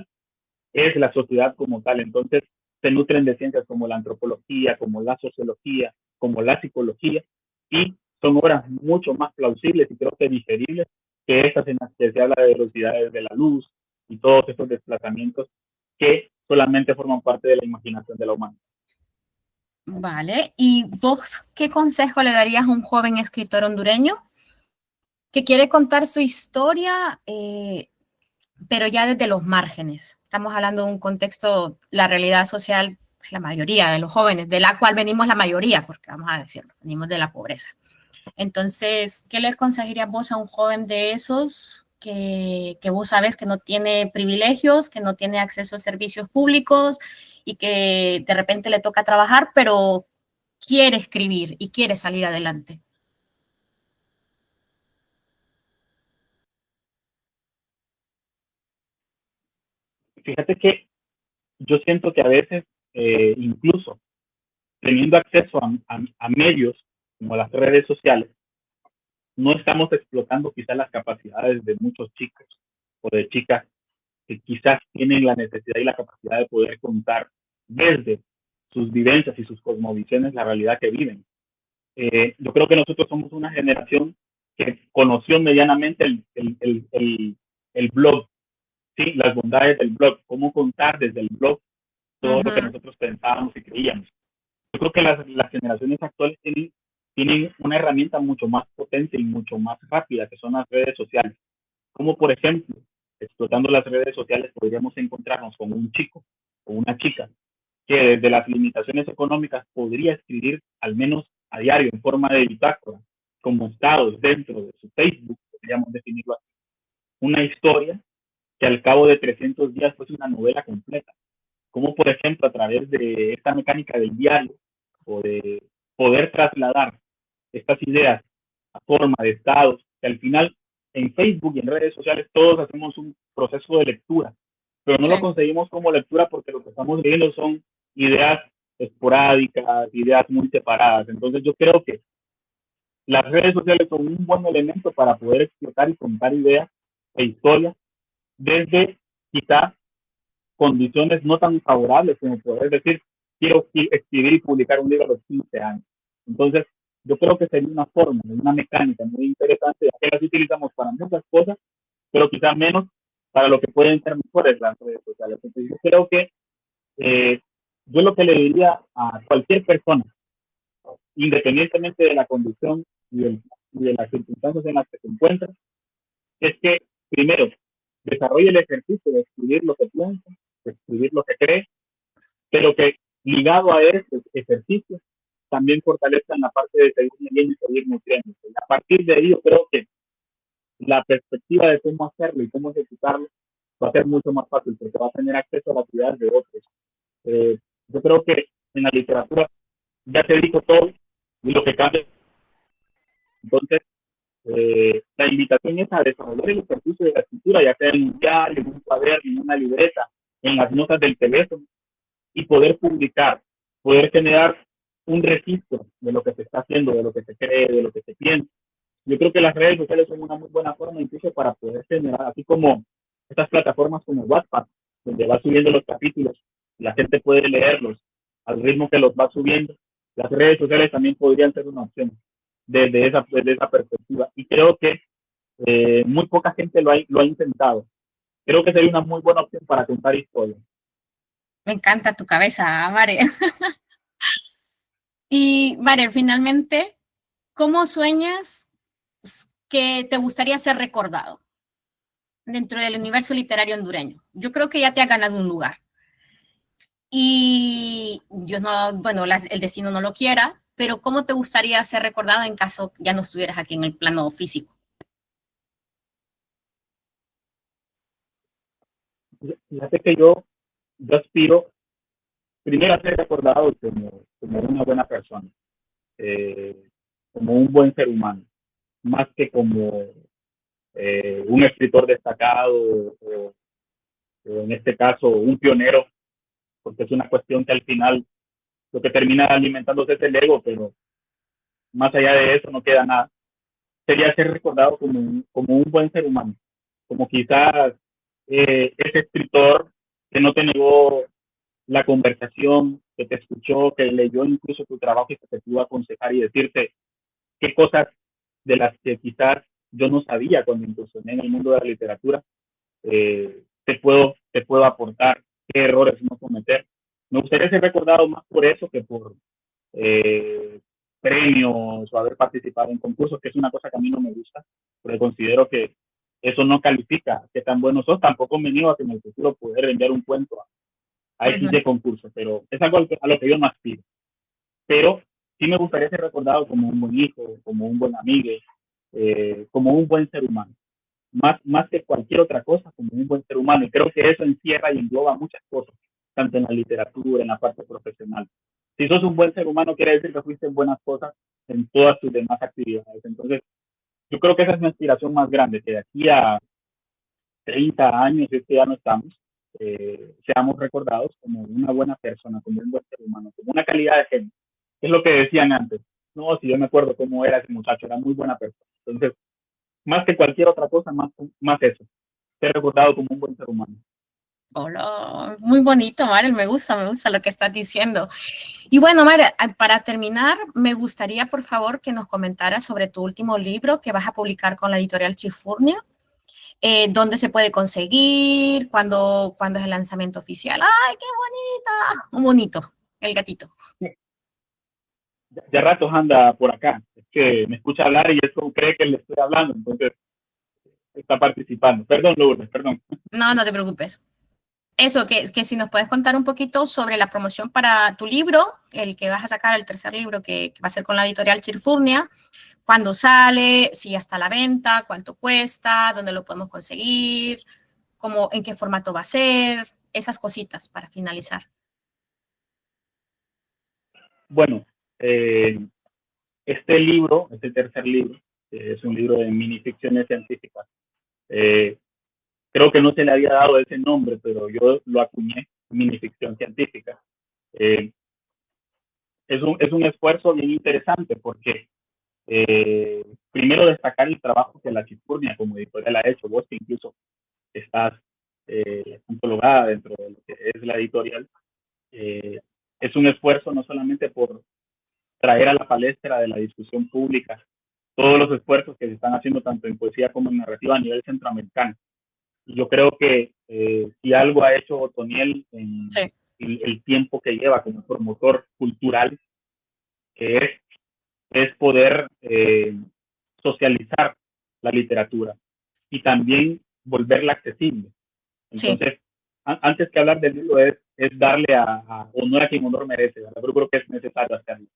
es la sociedad como tal. Entonces, se nutren de ciencias como la antropología, como la sociología, como la psicología, y son obras mucho más plausibles y creo que digeribles que estas en las que se habla de velocidades de la luz y todos estos desplazamientos que solamente forman parte de la imaginación de la humanidad. Vale. ¿Y vos qué consejo le darías a un joven escritor hondureño que quiere contar su historia, pero ya desde los márgenes? Estamos hablando de un contexto, la realidad social, pues, la mayoría de los jóvenes, de la cual venimos la mayoría, porque vamos a decirlo, venimos de la pobreza. Entonces, ¿qué le aconsejarías vos a un joven de esos que vos sabes que no tiene privilegios, que no tiene acceso a servicios públicos y que de repente le toca trabajar, pero quiere escribir y quiere salir adelante? Fíjate que yo siento que a veces, incluso teniendo acceso a medios como las redes sociales, no estamos explotando quizás las capacidades de muchos chicos o de chicas que quizás tienen la necesidad y la capacidad de poder contar desde sus vivencias y sus cosmovisiones la realidad que viven. Yo creo que nosotros somos una generación que conoció medianamente el blog, ¿sí? Las bondades del blog, cómo contar desde el blog todo lo que nosotros pensábamos y creíamos. Yo creo que las generaciones actuales tienen una herramienta mucho más potente y mucho más rápida, que son las redes sociales. Como por ejemplo, explotando las redes sociales, podríamos encontrarnos con un chico o una chica que desde las limitaciones económicas podría escribir al menos a diario en forma de bitácora, como estados dentro de su Facebook, podríamos definirlo así, una historia que al cabo de 300 días fuese una novela completa. Como por ejemplo a través de esta mecánica del diario o de poder trasladar estas ideas a forma de estados, que al final en Facebook y en redes sociales todos hacemos un proceso de lectura, pero no Sí. lo conseguimos como lectura porque lo que estamos leyendo son ideas esporádicas, ideas muy separadas. Entonces yo creo que las redes sociales son un buen elemento para poder explotar y contar ideas e historias desde quizás condiciones no tan favorables como poder decir, quiero escribir y publicar un libro a los 15 años. Entonces, yo creo que sería una forma, una mecánica muy interesante, ya que las utilizamos para muchas cosas, pero quizás menos para lo que pueden ser mejores las redes sociales. Entonces, yo creo que yo lo que le diría a cualquier persona, independientemente de la condición y de las circunstancias en las que se encuentra, es que primero desarrolle el ejercicio de escribir lo que piensa, de escribir lo que cree, pero que ligado a ese ejercicio también fortalezcan la parte de seguir leyendo y seguir nutriéndose. Y a partir de ahí yo creo que la perspectiva de cómo hacerlo y cómo ejecutarlo va a ser mucho más fácil porque va a tener acceso a las ideas de otros. Yo creo que en la literatura ya se dijo todo y lo que cambia. Entonces, la invitación es a desarrollar el ejercicio de la escritura, ya sea en un diario, en un cuaderno, en una libreta, en las notas del teléfono, y poder publicar, poder generar un registro de lo que se está haciendo, de lo que se cree, de lo que se piensa. Yo creo que las redes sociales son una muy buena forma incluso para poder generar, así como estas plataformas como WhatsApp, donde va subiendo los capítulos, la gente puede leerlos al ritmo que los va subiendo. Las redes sociales también podrían ser una opción desde esa perspectiva. Y creo que muy poca gente lo ha intentado. Creo que sería una muy buena opción para contar historias. Me encanta tu cabeza, Mare. Y, Mare, finalmente, ¿cómo sueñas que te gustaría ser recordado dentro del universo literario hondureño? Yo creo que ya te ha ganado un lugar. Y yo no, bueno, el destino no lo quiera, pero ¿cómo te gustaría ser recordado en caso ya no estuvieras aquí en el plano físico? Fíjate que yo aspiro primero a ser recordado como una buena persona, eh, como un buen ser humano, más que como un escritor destacado o en este caso un pionero, porque es una cuestión que al final lo que termina alimentándose es el ego, pero más allá de eso no queda nada. Sería ser recordado como un buen ser humano, como quizás ese escritor que no te negó la conversación, que te escuchó, que leyó incluso tu trabajo y que te pudo aconsejar y decirte qué cosas de las que quizás yo no sabía cuando incursioné en el mundo de la literatura, te puedo aportar, qué errores no cometer. Me gustaría ser recordado más por eso que por eh, premios o haber participado en concursos, que es una cosa que a mí no me gusta, porque considero que eso no califica qué tan bueno sos. Tampoco me niego a que en el futuro poder enviar un cuento a X de concurso, pero es algo a lo que yo no aspiro. Pero sí me gustaría ser recordado como un buen hijo, como un buen amigo, como un buen ser humano. Más que cualquier otra cosa, como un buen ser humano. Y creo que eso encierra y engloba muchas cosas, tanto en la literatura, en la parte profesional. Si sos un buen ser humano, quiere decir que fuiste en buenas cosas en todas tus demás actividades. Entonces, yo creo que esa es mi aspiración más grande, que de aquí a 30 años, si es que ya no estamos, seamos recordados como una buena persona, como un buen ser humano, como una calidad de gente. Es lo que decían antes. No, si yo me acuerdo cómo era ese muchacho, era muy buena persona. Entonces, más que cualquier otra cosa, más eso, ser recordado como un buen ser humano. Hola, muy bonito, Mariel, me gusta lo que estás diciendo. Y bueno, Mariel, para terminar, me gustaría, por favor, que nos comentaras sobre tu último libro que vas a publicar con la editorial Chifurnia. ¿Dónde se puede conseguir? ¿Cuándo es el lanzamiento oficial? ¡Ay, qué bonita! Un bonito, el gatito. Ya ratos anda por acá, es que me escucha hablar y eso cree que le estoy hablando, entonces está participando. Perdón, Lourdes, perdón. No, no te preocupes. Eso, que si nos puedes contar un poquito sobre la promoción para tu libro, el que vas a sacar, el tercer libro que va a ser con la editorial Chifurnia, cuándo sale, si ya está a la venta, cuánto cuesta, dónde lo podemos conseguir, cómo, en qué formato va a ser, esas cositas para finalizar. Bueno, eh, este libro, este tercer libro, es un libro de minificciones científicas. Eh, Creo que no se le había dado ese nombre, pero yo lo acuñé, minificción científica. Eh, es un esfuerzo bien interesante porque primero destacar el trabajo que la Chifurnia como editorial ha hecho, vos que incluso estás homologada dentro de lo que es la editorial, eh, es un esfuerzo no solamente por traer a la palestra de la discusión pública todos los esfuerzos que se están haciendo tanto en poesía como en narrativa a nivel centroamericano. Y yo creo que si algo ha hecho Otoniel en Sí, el tiempo que lleva como promotor cultural, que es poder socializar la literatura y también volverla accesible. sí, Entonces, antes que hablar del libro, es darle a honor a quien honor merece, ¿verdad? Yo creo que es necesario hacerlo.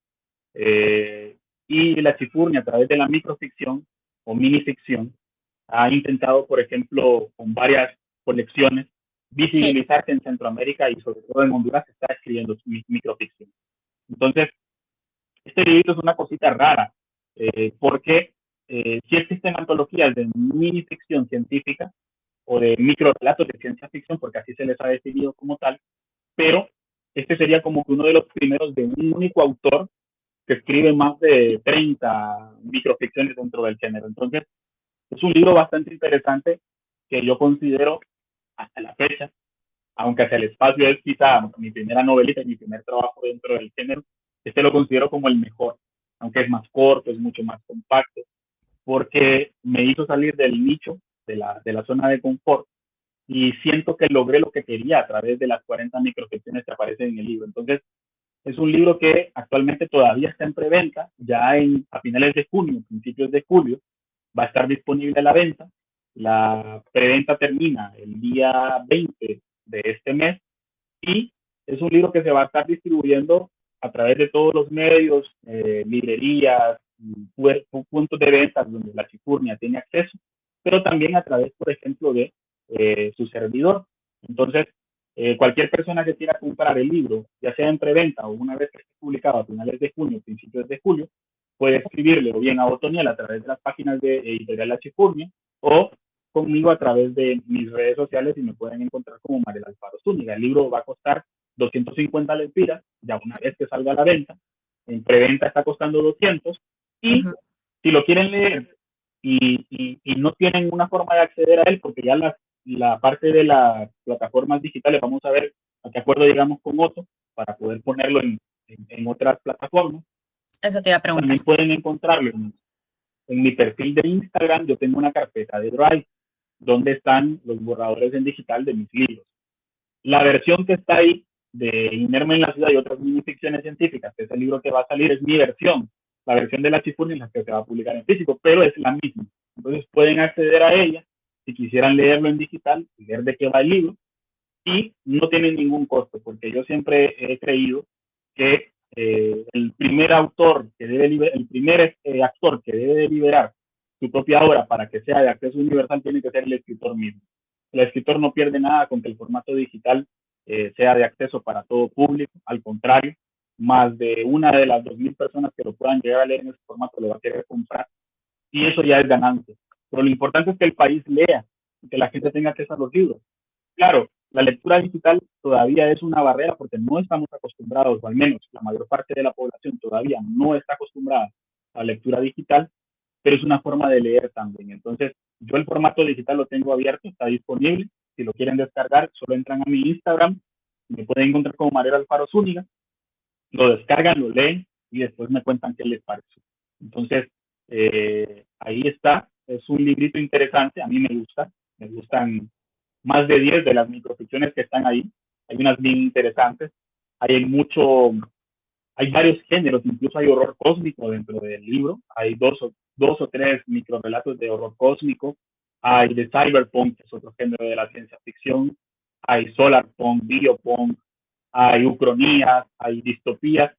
Eh, y la Chifurnia, a través de la microficción o minificción, ha intentado, por ejemplo, con varias colecciones, sí, visibilizar que en Centroamérica y sobre todo en Honduras se está escribiendo microficción. Entonces, este libro es una cosita rara, porque sí existen antologías de minificción científica o de microrelatos de ciencia ficción, porque así se les ha definido como tal, pero este sería como que uno de los primeros de un único autor que escribe más de 30 microficciones dentro del género. Entonces, es un libro bastante interesante que yo considero hasta la fecha, aunque hacia el espacio es quizá mi primera novelita y mi primer trabajo dentro del género, este lo considero como el mejor, aunque es más corto, es mucho más compacto, porque me hizo salir del nicho, de la zona de confort, y siento que logré lo que quería a través de las 40 microficciones que aparecen en el libro. Entonces, es un libro que actualmente todavía está en preventa, ya a finales de junio, principios de julio, va a estar disponible a la venta. La preventa termina el día 20 de este mes y es un libro que se va a estar distribuyendo a través de todos los medios, librerías, puntos de venta donde la Chifurnia tiene acceso, pero también a través, por ejemplo, de su servidor. Entonces, cualquier persona que quiera comprar el libro, ya sea en preventa o una vez que esté publicado a finales de junio, principios de julio, puede escribirle o bien a Otoniel a través de las páginas de Editorial La Chifurnia o conmigo a través de mis redes sociales y me pueden encontrar como Mariel Alfaro Zúñiga. El libro va a costar 250 lempiras, ya una vez que salga a la venta. En preventa está costando 200 y uh-huh, si lo quieren leer y no tienen una forma de acceder a él, porque ya la parte de las plataformas digitales, vamos a ver a qué acuerdo llegamos con Otto para poder ponerlo en otras plataformas. eso te iba a preguntar. También pueden encontrarlo en mi perfil de Instagram. Yo tengo una carpeta de Drive donde están los borradores en digital de mis libros. La versión que está ahí de Inerme en la ciudad y otras minificciones científicas, que es el libro que va a salir, es mi versión. La versión de la Chifurnia es la que se va a publicar en físico, pero es la misma. Entonces pueden acceder a ella si quisieran leerlo en digital, leer de qué va el libro, y no tiene ningún costo, porque yo siempre he creído que el primer autor que debe el primer actor que debe de liberar su propia obra para que sea de acceso universal tiene que ser el escritor mismo. El escritor no pierde nada con que el formato digital sea de acceso para todo público, al contrario, más de una de las 2000 personas que lo puedan llegar a leer en ese formato lo va a querer comprar y eso ya es ganancia. Pero lo importante es que el país lea y que la gente tenga acceso a los libros. Claro, la lectura digital todavía es una barrera porque no estamos acostumbrados, o al menos la mayor parte de la población todavía no está acostumbrada a la lectura digital, pero es una forma de leer también. Entonces, yo el formato digital lo tengo abierto, está disponible. si lo quieren descargar, solo entran a mi Instagram, me pueden encontrar como Mariel Alfaro Zúñiga, lo descargan, lo leen y después me cuentan qué les pareció. Entonces, ahí está, es un librito interesante, a mí me gustan más de 10 de las microficciones que están ahí, hay unas bien interesantes, hay varios géneros, incluso hay horror cósmico dentro del libro, hay dos o tres microrelatos de horror cósmico, hay de cyberpunk, que es otro género de la ciencia ficción, hay solarpunk, biopunk, hay ucronías, hay distopías,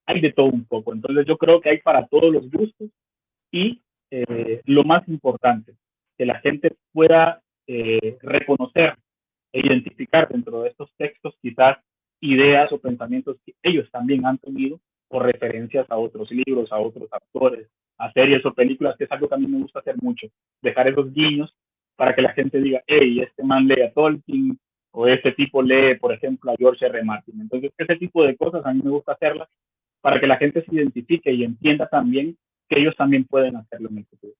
hay de todo un poco. Entonces yo creo que hay para todos los gustos y lo más importante, que la gente pueda reconocer e identificar dentro de estos textos quizás ideas o pensamientos que ellos también han tenido por referencias a otros libros, a otros autores, a series o películas, que es algo que a mí me gusta hacer mucho, dejar esos guiños para que la gente diga, hey, este man lee a Tolkien, o este tipo lee, por ejemplo, a George R. Martin. Entonces, ese tipo de cosas a mí me gusta hacerlas para que la gente se identifique y entienda también que ellos también pueden hacerlo en el futuro.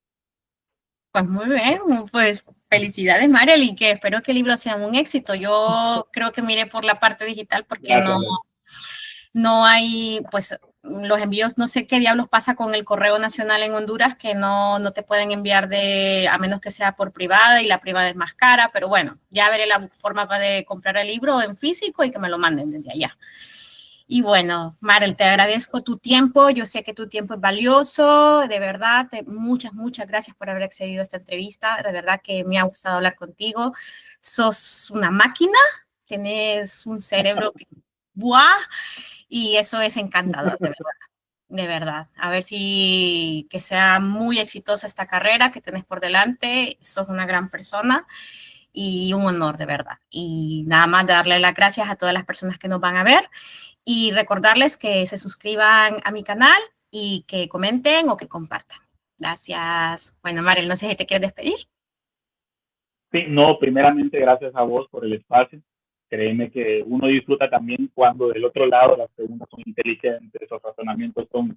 Pues muy bien, pues felicidades, Mariel, y que espero que el libro sea un éxito. Yo creo que miré por la parte digital porque Gracias. no hay, pues los envíos, no sé qué diablos pasa con el correo nacional en Honduras, que no te pueden enviar a menos que sea por privada, y la privada es más cara, pero bueno, ya veré la forma de comprar el libro en físico y que me lo manden desde allá. Y bueno, Mariel, te agradezco tu tiempo. Yo sé que tu tiempo es valioso. De verdad, muchas gracias por haber accedido a esta entrevista. De verdad que me ha gustado hablar contigo. Sos una máquina, tienes un cerebro que, ¡buah! Y eso es encantador, de verdad. De verdad. A ver si que sea muy exitosa esta carrera que tenés por delante. Sos una gran persona y un honor, de verdad. Y nada más darle las gracias a todas las personas que nos van a ver. Y recordarles que se suscriban a mi canal y que comenten o que compartan. Gracias. Bueno, Mariel, no sé si te quieres despedir. Sí, no, primeramente gracias a vos por el espacio. Créeme que uno disfruta también cuando del otro lado las preguntas son inteligentes, los razonamientos son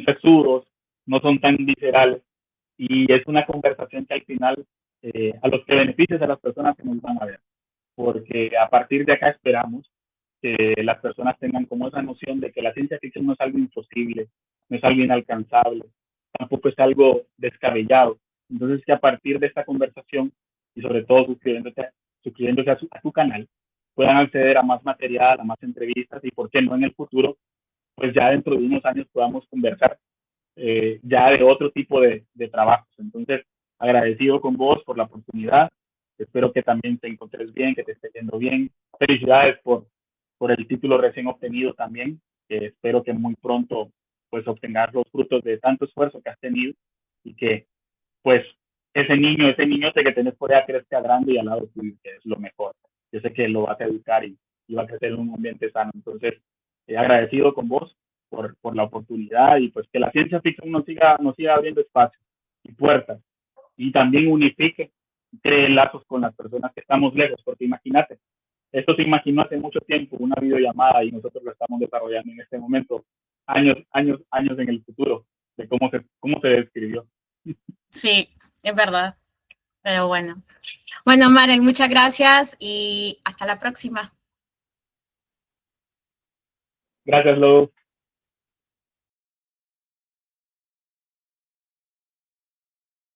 sesudos, no son tan viscerales. Y es una conversación que al final a los que beneficias a las personas que nos van a ver. Porque a partir de acá esperamos que las personas tengan como esa noción de que la ciencia ficción no es algo imposible, no es algo inalcanzable, tampoco es algo descabellado. Entonces, que a partir de esta conversación y sobre todo suscribiéndose a tu canal, puedan acceder a más material, a más entrevistas y, por qué no, en el futuro, pues ya dentro de unos años podamos conversar ya de otro tipo de trabajos. Entonces, agradecido con vos por la oportunidad. Espero que también te encontres bien, que te esté yendo bien. Felicidades por el título recién obtenido también. Espero que muy pronto pues obtengas los frutos de tanto esfuerzo que has tenido y que pues ese niñote que tenés por allá crezca grande y al lado tuyo, que es lo mejor. Yo sé que lo vas a educar y va a crecer en un ambiente sano. Entonces, agradecido con vos por la oportunidad y pues que la ciencia ficción nos siga abriendo espacios y puertas y también unifique, cree lazos con las personas que estamos lejos, porque imagínate, esto se imaginó hace mucho tiempo, una videollamada, y nosotros lo estamos desarrollando en este momento, años en el futuro, de cómo se describió. Sí, es verdad. Pero bueno. Bueno, Mariel, muchas gracias y hasta la próxima. Gracias, Lou.